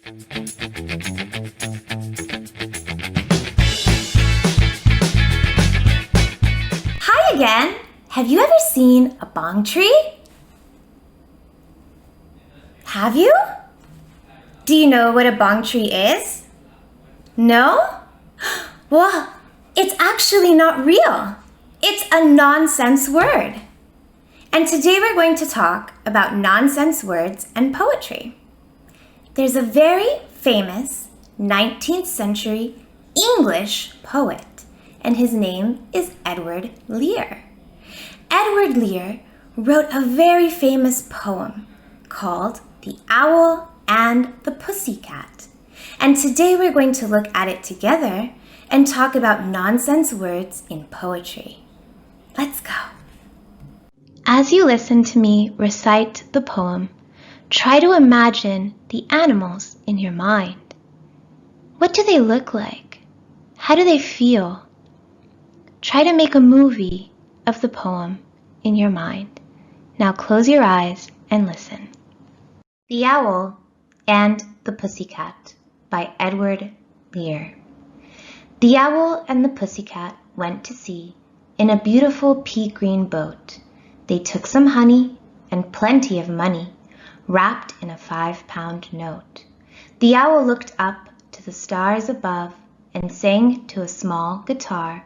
Hi again! Have you ever seen a bong tree? Have you? Do you know what a bong tree is? No? Well, it's actually not real. It's a nonsense word. And today we're going to talk about nonsense words and poetry. There's a very famous 19th century English poet, and his name is Edward Lear. Edward Lear wrote a very famous poem called The Owl and the Pussycat. And today we're going to look at it together and talk about nonsense words in poetry. Let's go. As you listen to me recite the poem, try to imagine the animals in your mind. What do they look like? How do they feel? Try to make a movie of the poem in your mind. Now close your eyes and listen. The Owl and the Pussycat by Edward Lear. The owl and the pussycat went to sea in a beautiful pea-green boat. They took some honey and plenty of money wrapped in a 5-pound note. The owl looked up to the stars above and sang to a small guitar,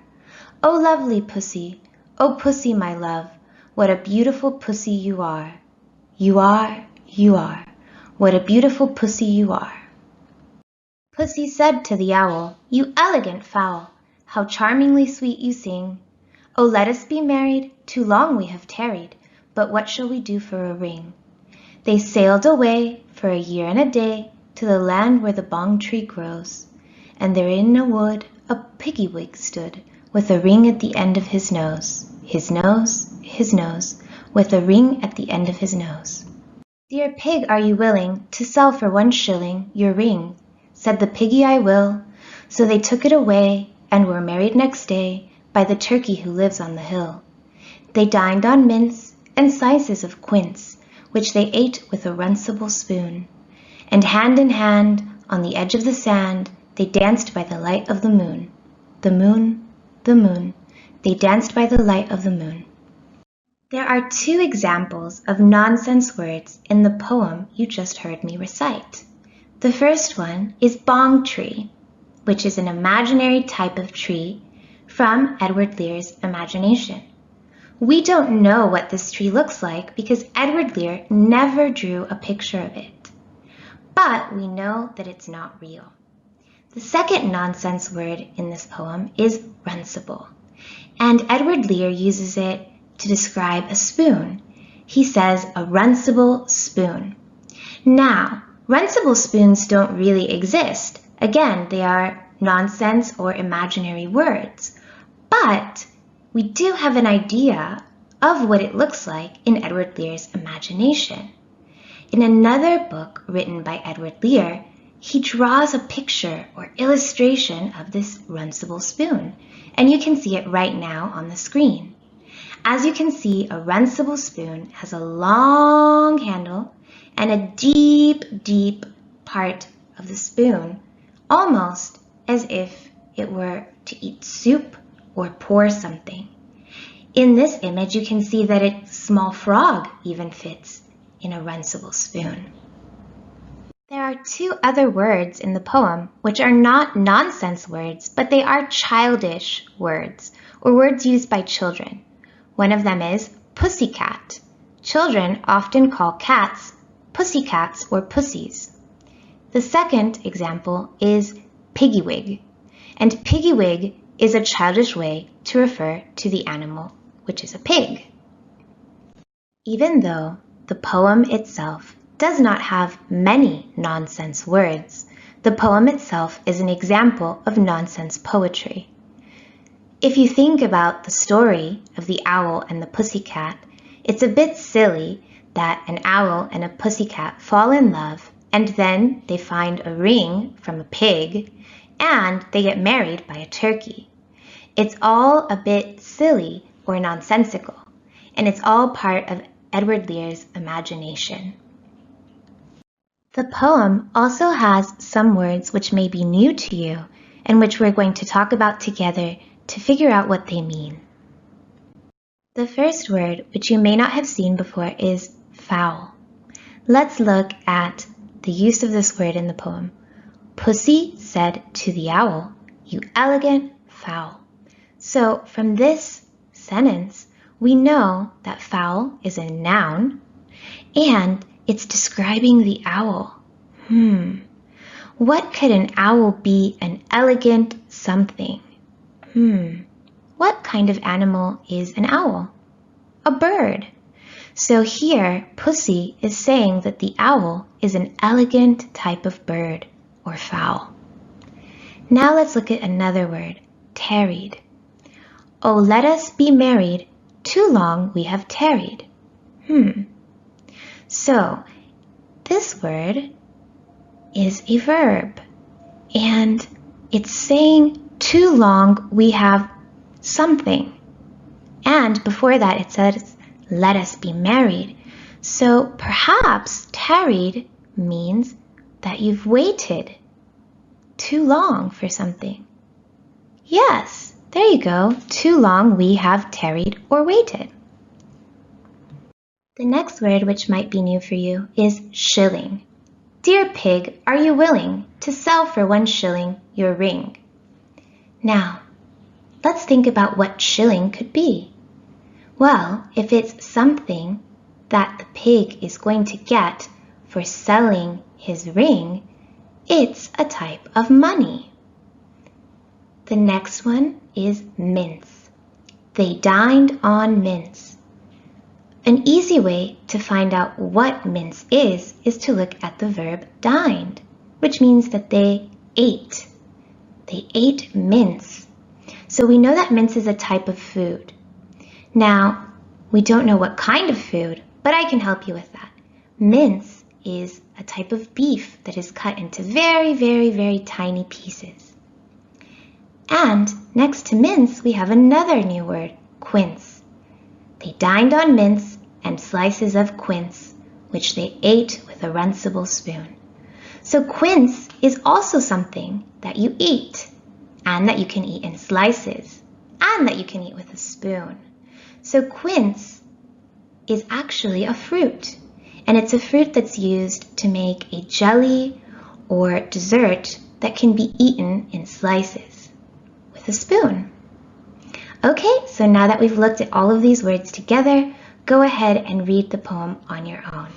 "Oh, lovely pussy, oh, pussy, my love, what a beautiful pussy you are. You are, what a beautiful pussy you are." Pussy said to the owl, "You elegant fowl, how charmingly sweet you sing. Oh, let us be married, too long we have tarried, but what shall we do for a ring?" They sailed away for a year and a day to the land where the bong tree grows, and there in a wood a piggy-wig stood, with a ring at the end of his nose, his nose, with a ring at the end of his nose. "Dear pig, are you willing to sell for 1 shilling your ring?" Said the piggy, "I will." So they took it away and were married next day by the turkey who lives on the hill. They dined on mince and slices of quince, which they ate with a runcible spoon. And hand in hand, on the edge of the sand, they danced by the light of the moon. The moon, they danced by the light of the moon. There are 2 examples of nonsense words in the poem you just heard me recite. The first one is bong tree, which is an imaginary type of tree from Edward Lear's imagination. We don't know what this tree looks like because Edward Lear never drew a picture of it. But we know that it's not real. The second nonsense word in this poem is runcible, and Edward Lear uses it to describe a spoon. He says a runcible spoon. Now, runcible spoons don't really exist. Again, they are nonsense or imaginary words. But we do have an idea of what it looks like in Edward Lear's imagination. In another book written by Edward Lear, he draws a picture or illustration of this runcible spoon, and you can see it right now on the screen. As you can see, a runcible spoon has a long handle and a deep part of the spoon, almost as if it were to eat soup or pour something. In this image, you can see that a small frog even fits in a runcible spoon. There are 2 other words in the poem which are not nonsense words, but they are childish words, or words used by children. One of them is pussycat. Children often call cats pussycats or pussies. The second example is piggywig, and piggywig is a childish way to refer to the animal, which is a pig. Even though the poem itself does not have many nonsense words, the poem itself is an example of nonsense poetry. If you think about the story of the owl and the pussycat, it's a bit silly that an owl and a pussycat fall in love and then they find a ring from a pig and they get married by a turkey. It's all a bit silly or nonsensical, and it's all part of Edward Lear's imagination. The poem also has some words which may be new to you and which we're going to talk about together to figure out what they mean. The first word, which you may not have seen before, is fowl. Let's look at the use of this word in the poem. Pussy said to the owl, "You elegant fowl." So from this sentence, we know that fowl is a noun and it's describing the owl. What could an owl be an elegant something? What kind of animal is an owl? A bird. So here, Pussy is saying that the owl is an elegant type of bird or fowl. Now let's look at another word, tarried. Oh, let us be married, too long we have tarried. So this word is a verb, and it's saying too long we have something. And before that it says, let us be married. So perhaps tarried means that you've waited too long for something. Yes, there you go. Too long we have tarried or waited. The next word, which might be new for you, is shilling. Dear pig, are you willing to sell for 1 shilling your ring? Now, let's think about what shilling could be. Well, if it's something that the pig is going to get for selling his ring, it's a type of money. The next one is mince. They dined on mince. An easy way to find out what mince is to look at the verb dined, which means that they ate. They ate mince. So we know that mince is a type of food. Now, we don't know what kind of food, but I can help you with that. Mince is a type of beef that is cut into very, very, very tiny pieces. And next to mince, we have another new word, quince. They dined on mince and slices of quince, which they ate with a runcible spoon. So quince is also something that you eat, and that you can eat in slices, and that you can eat with a spoon. So quince is actually a fruit, and it's a fruit that's used to make a jelly or dessert that can be eaten in slices with a spoon. Okay, so now that we've looked at all of these words together, go ahead and read the poem on your own.